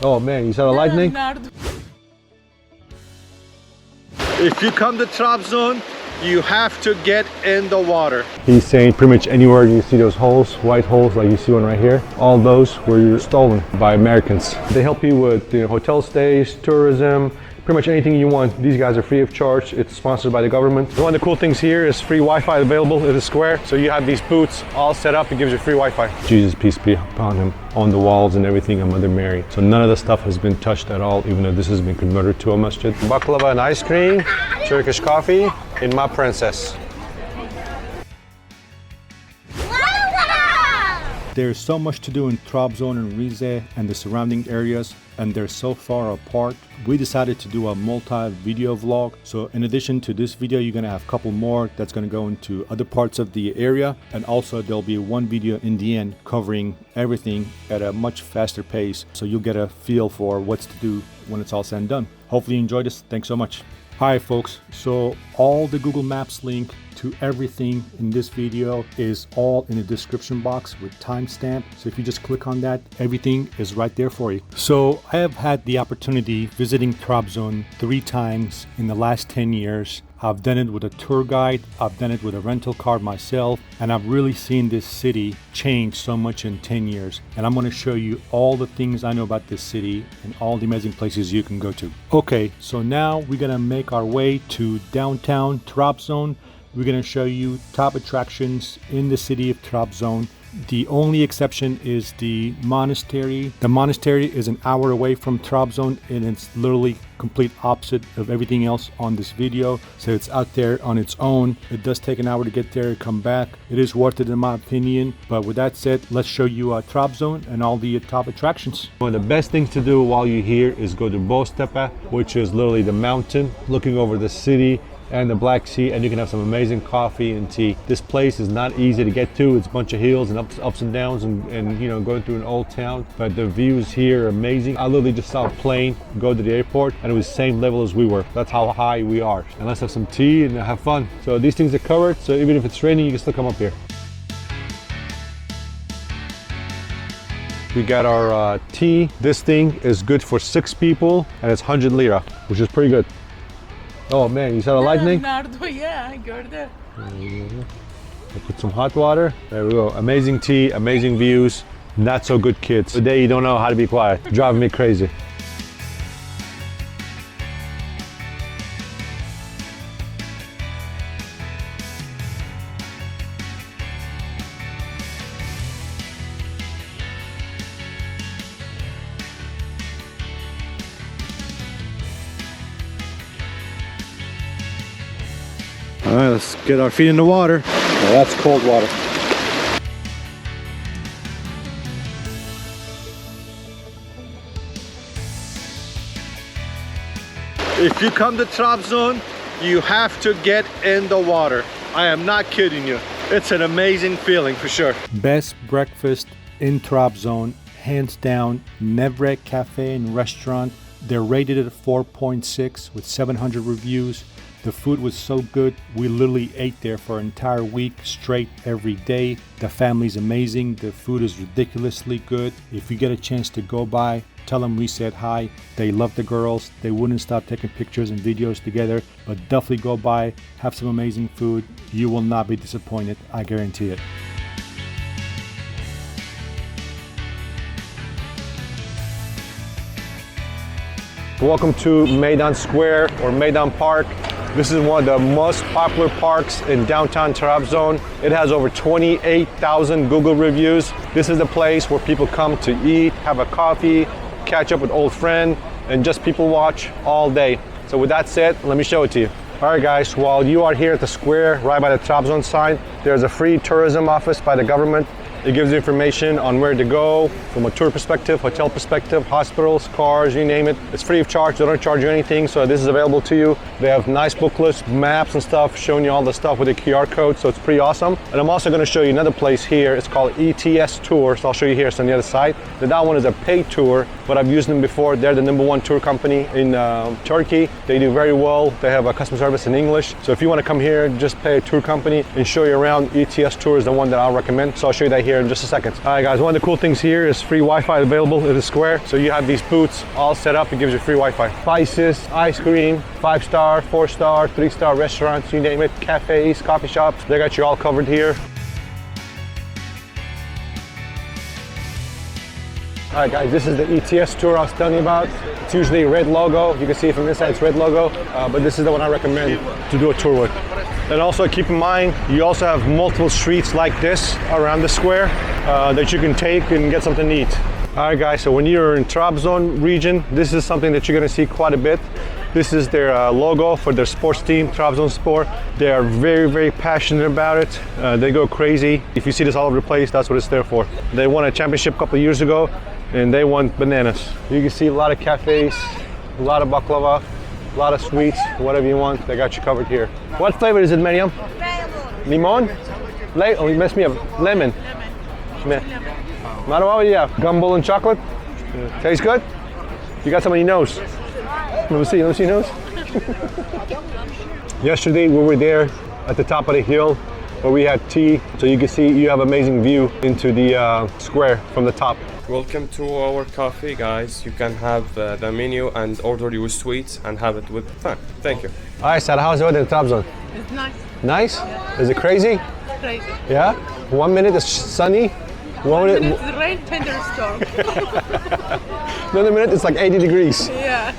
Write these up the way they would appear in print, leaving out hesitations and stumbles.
Oh man, you saw the lightning? If you come to Trabzon, you have to get in the water. He's saying pretty much anywhere you see those holes, white holes like you see one right here, all those were stolen by Americans. They help you with hotel stays, tourism, pretty much anything you want. These guys are free of charge. It's sponsored by the government. One of the cool things here is free Wi-Fi available in the square. So you have these booths all set up. It gives you free Wi-Fi. Jesus, peace be upon him, on the walls and everything, and Mother Mary. So none of the stuff has been touched at all, even though this has been converted to a masjid. Baklava and ice cream, Turkish coffee, and my princess. There's so much to do in Trabzon and Rize and the surrounding areas, and they're so far apart. We decided to do a multi-video vlog. So in addition to this video, you're gonna have a couple more that's gonna go into other parts of the area. And also there'll be one video in the end covering everything at a much faster pace. So you'll get a feel for what's to do when it's all said and done. Hopefully you enjoyed this. Thanks so much. Hi folks, so all the Google Maps link to everything in this video is all in the description box with timestamp. So if you just click on that, everything is right there for you. So I have had the opportunity visiting Trabzon 3 times in the last 10 years. I've done it with a tour guide, I've done it with a rental car myself, and I've really seen this city change so much in 10 years. And I'm going to show you all the things I know about this city and all the amazing places you can go to. Okay, so now we're going to make our way to downtown Trabzon. We're going to show you top attractions in the city of Trabzon. The only exception is the monastery. The monastery is an hour away from Trabzon, and it's literally complete opposite of everything else on this video. So it's out there on its own. It does take an hour to get there and come back. It is worth it in my opinion. But with that said, let's show you Trabzon and all the top attractions. One of the best things to do while you're here is go to Boztepe, which is literally the mountain looking over the city and the Black Sea, and you can have some amazing coffee and tea. This place is not easy to get to. It's a bunch of hills and ups and downs and going through an old town, but the views here are amazing. I literally just saw a plane go to the airport and it was the same level as we were. That's how high we are. And let's have some tea and have fun. So these things are covered, so even if it's raining, you can still come up here. We got our tea. This thing is good for 6 people and it's 100 lira, which is pretty good. Oh man, you saw the lightning? Yeah, I gördüm. I put some hot water. There we go. Amazing tea, amazing views. Not so good kids. Today you don't know how to be quiet. Driving me crazy. All right, let's get our feet in the water. Now that's cold water. If you come to Trabzon, you have to get in the water. I am not kidding you. It's an amazing feeling for sure. Best breakfast in Trabzon, hands down, Nevrek Cafe and Restaurant. They're rated at 4.6 with 700 reviews. The food was so good, we literally ate there for an entire week straight every day. The family's amazing, the food is ridiculously good. If you get a chance to go by, tell them we said hi. They love the girls, they wouldn't stop taking pictures and videos together, but definitely go by, have some amazing food. You will not be disappointed, I guarantee it. Welcome to Meydan Square or Meydan Park. This is one of the most popular parks in downtown Trabzon. It has over 28,000 Google reviews. This is the place where people come to eat, have a coffee, catch up with old friends, and just people watch all day. So with that said, let me show it to you. All right guys, while you are here at the square, right by the Trabzon sign, there's a free tourism office by the government. It gives you information on where to go from a tour perspective, hotel perspective, hospitals, cars, you name it. It's free of charge, they don't charge you anything, so this is available to you. They have nice booklets, maps and stuff, showing you all the stuff with the QR code, so it's pretty awesome. And I'm also gonna show you another place here. It's called ETS Tour, so I'll show you here, it's on the other side. That one is a paid tour, but I've used them before. They're the #1 tour company in Turkey. They do very well. They have a customer service in English. So if you wanna come here, just pay a tour company and show you around, ETS Tour is the one that I'll recommend. So I'll show you that here here in just a second. All right, guys, one of the cool things here is free Wi-Fi available in the square. So you have these booths all set up. It gives you free Wi-Fi. Spices, ice cream, 5-star, 4-star, 3-star restaurants, you name it, cafes, coffee shops. They got you all covered here. All right, guys, this is the ETS tour I was telling you about. It's usually red logo. You can see from this side it's red logo, but this is the one I recommend to do a tour with. And also keep in mind, you also have multiple streets like this around the square that you can take and get something to eat. All right, guys, so when you're in Trabzon region, this is something that you're gonna see quite a bit. This is their logo for their sports team, Trabzonspor. They are very, very passionate about it. They go crazy. If you see this all over the place, that's what it's there for. They won a championship a couple of years ago, and they won bananas. You can see a lot of cafes, a lot of baklava, a lot of sweets, whatever you want, they got you covered here. What flavor is it, Mariam? Limon? Oh, you messed me up. Lemon. Mara, what do you have? Gumball and chocolate? Yeah. Tastes good? You got some on your nose. Let me see your nose. Yesterday we were there at the top of the hill where we had tea, so you can see you have amazing view into the square from the top. Welcome to our cafe, guys. You can have the menu and order your sweets and have it with fun. Thank you. All right, Sarah, how's the weather in Trabzon? It's nice. Nice? Yeah. Is it crazy? Crazy. Yeah? 1 minute it's sunny, 1 minute... It's rain, thunderstorm. Another minute it's like 80 degrees. Yeah.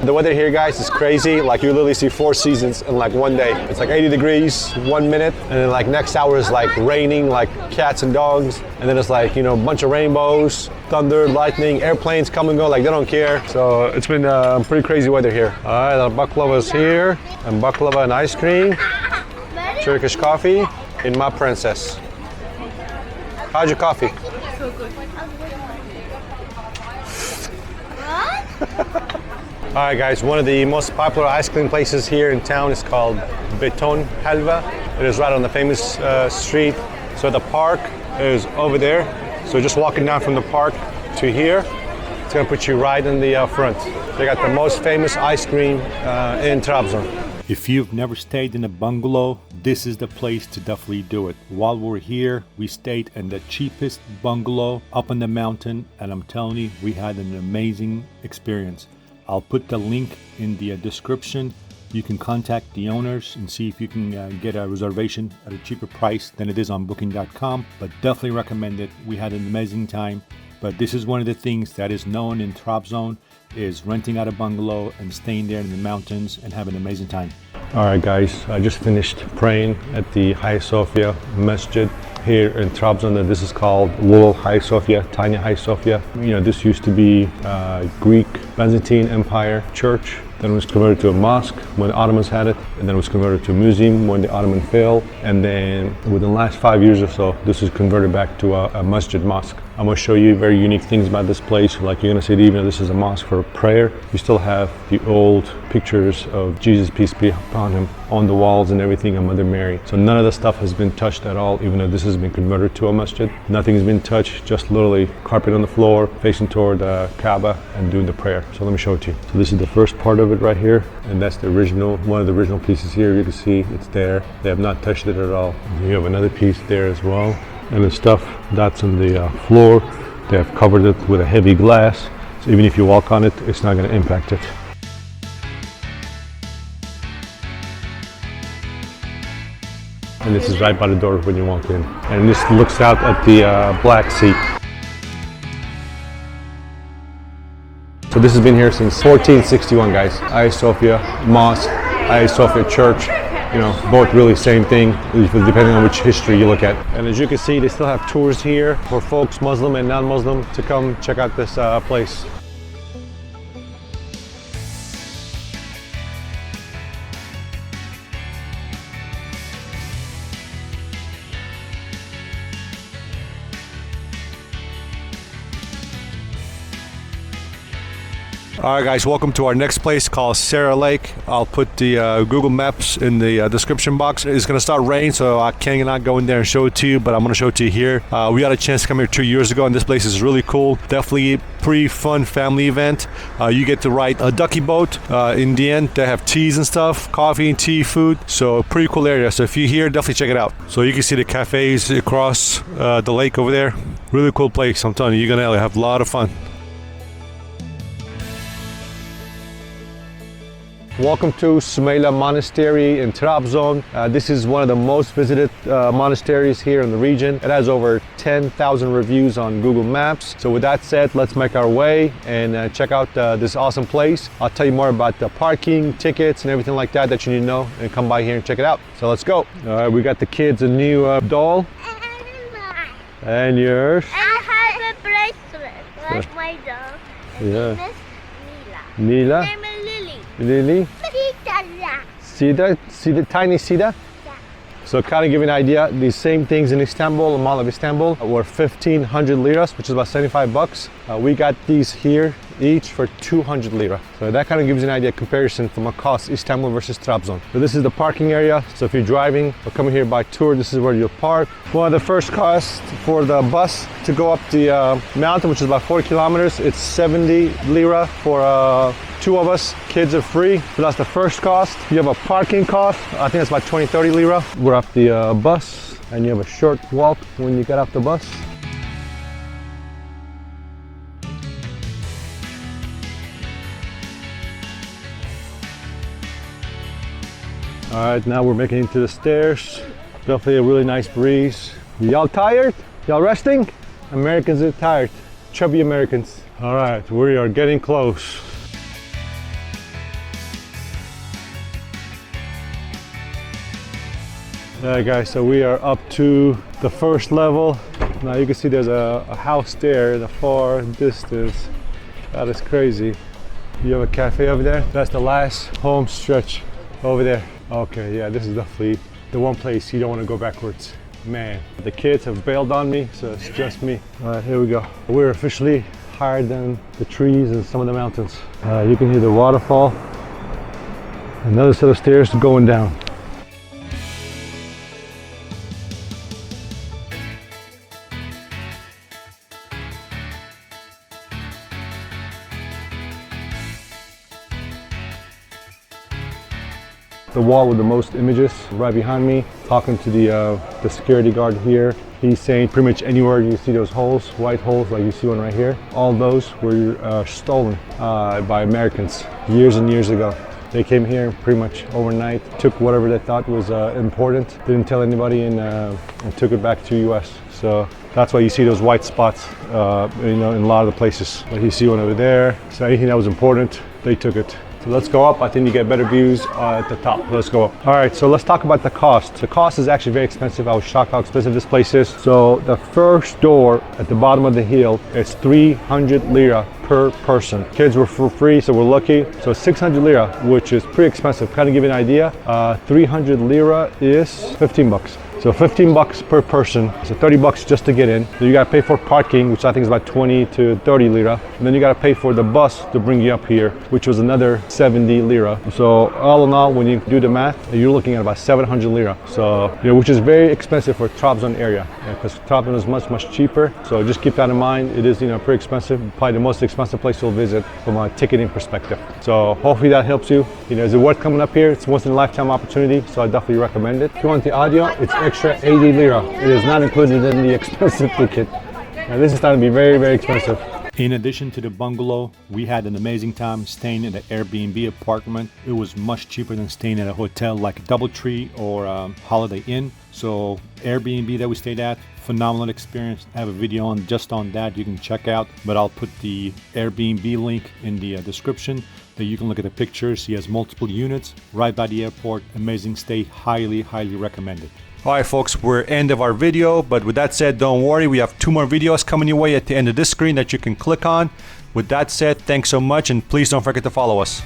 The weather here, guys, is crazy. Like you literally see 4 seasons in like one day. It's like 80 degrees 1 minute, and then like next hour is like raining like cats and dogs, and then it's like, you know, a bunch of rainbows, thunder, lightning, airplanes come and go like they don't care. So it's been pretty crazy weather here. All right, the baklava is here, and baklava and ice cream, Turkish coffee, in my princess. How's your coffee? So good. All right, guys, one of the most popular ice cream places here in town is called Beton Helva. It is right on the famous street. So the park is over there. So just walking down from the park to here, it's gonna put you right in the front. They got the most famous ice cream in Trabzon. If you've never stayed in a bungalow, this is the place to definitely do it. While we're here, we stayed in the cheapest bungalow up on the mountain, and I'm telling you, we had an amazing experience. I'll put the link in the description. You can contact the owners and see if you can get a reservation at a cheaper price than it is on booking.com, but definitely recommend it. We had an amazing time, but this is one of the things that is known in Trabzon, is renting out a bungalow and staying there in the mountains and having an amazing time. All right, guys, I just finished praying at the Ayasofya Masjid here in Trabzon. This is called Little Ayasofya, Tiny Ayasofya. You know, this used to be Greek Byzantine Empire church. Then it was converted to a mosque when the Ottomans had it, and then it was converted to a museum when the Ottoman fell. And then within the last 5 years or so, this was converted back to a masjid mosque. I'm gonna show you very unique things about this place. Like you're gonna see that even though this is a mosque for prayer, you still have the old pictures of Jesus, peace be upon him, on the walls and everything, and Mother Mary. So none of the stuff has been touched at all, even though this has been converted to a masjid. Nothing has been touched, just literally carpet on the floor, facing toward the Kaaba and doing the prayer. So let me show it to you. So this is the first part of it right here, and that's the original, one of the original pieces here. You can see it's there. They have not touched it at all. You have another piece there as well. And the stuff that's on the floor, they have covered it with a heavy glass. So even if you walk on it, it's not going to impact it. And this is right by the door when you walk in. And this looks out at the Black Sea. So this has been here since 1461, guys. Ayasofya Mosque, Ayasofya Church. You know, both really same thing, depending on which history you look at. And as you can see, they still have tours here for folks, Muslim and non-Muslim, to come check out this place. All right, guys, welcome to our next place called Sarah Lake. I'll put the Google Maps in the description box. It's going to start raining, so I cannot go in there and show it to you, but I'm going to show it to you here. We had a chance to come here 2 years ago, and this place is really cool. Definitely a pretty fun family event. You get to ride a ducky boat in the end. They have teas and stuff, coffee and tea, food. So pretty cool area. So if you're here, definitely check it out. So you can see the cafes across the lake over there. Really cool place. I'm telling you, you're going to have a lot of fun. Welcome to Soumela Monastery in Trabzon. This is one of the most visited monasteries here in the region. It has over 10,000 reviews on Google Maps. So with that said, let's make our way and check out this awesome place. I'll tell you more about the parking, tickets, and everything like that you need to know, and come by here and check it out. So let's go. All right, we got the kids a new doll. And yours? I have a bracelet. That's my doll. Yeah. Name is Mila. Nila? Name is Lily. Lily? Sita. See the tiny Sida? Yeah. So kind of give you an idea, these same things in Istanbul, the Mall of Istanbul, were 1,500 liras, which is about 75 bucks. We got these here each for 200 lira. So that kind of gives you an idea comparison from a cost Istanbul versus Trabzon. So this is the parking area. So if you're driving or coming here by tour, this is where you'll park. One of the first costs for the bus to go up the mountain, which is about 4 kilometers, it's 70 lira for 2 of us. Kids are free. So that's the first cost. You have a parking cost. I think it's about 20-30 lira. We're up the bus, and you have a short walk when you get off the bus. All right, now we're making it to the stairs. Definitely a really nice breeze. Y'all tired? Y'all resting? Americans are tired. Chubby Americans. All right, we are getting close. Yeah, guys, so we are up to the first level. Now you can see there's a house there in the far distance. That is crazy. You have a cafe over there. That's the last home stretch over there. Okay, yeah, this is definitely the one place you don't want to go backwards. Man, the kids have bailed on me, so it's just me. All right, here we go. We're officially higher than the trees and some of the mountains. You can hear the waterfall. Another set of stairs going down. The wall with the most images right behind me, talking to the security guard here. He's saying pretty much anywhere you see those holes, white holes like you see one right here, all those were stolen by Americans years and years ago. They came here pretty much overnight, took whatever they thought was important, didn't tell anybody, and took it back to US. So that's why you see those white spots, in a lot of the places. Like you see one over there. So anything that was important, they took it. So let's go up. I think you get better views at the top. Let's go up. All right, so let's talk about the cost. The cost is actually very expensive. I was shocked how expensive this place is. So the first door at the bottom of the hill is 300 lira per person. Kids were for free, so we're lucky. So 600 lira, which is pretty expensive. Kind of give you an idea, 300 lira is 15 bucks. So 15 bucks per person, so 30 bucks just to get in. So you gotta pay for parking, which I think is about 20 to 30 lira. And then you gotta pay for the bus to bring you up here, which was another 70 lira. So all in all, when you do the math, you're looking at about 700 lira. So, which is very expensive for Trabzon area, because Trabzon is much, much cheaper. So just keep that in mind. It is, pretty expensive, probably the most expensive place you'll visit from a ticketing perspective. So hopefully that helps you. Is it worth coming up here? It's once in a lifetime opportunity, so I definitely recommend it. If you want the audio, it's extra 80 lira. It is not included in the expensive ticket. And this is starting to be very, very expensive. In addition to the bungalow, we had an amazing time staying in an Airbnb apartment. It was much cheaper than staying at a hotel like DoubleTree or Holiday Inn. So Airbnb that we stayed at, phenomenal experience. I have a video on just on that you can check out, but I'll put the Airbnb link in the description that you can look at the pictures. He has multiple units right by the airport. Amazing stay, highly, highly recommended. All right, folks, we're end of our video, but with that said, don't worry, we have 2 more videos coming your way at the end of this screen that you can click on. With that said, thanks so much, and please don't forget to follow us.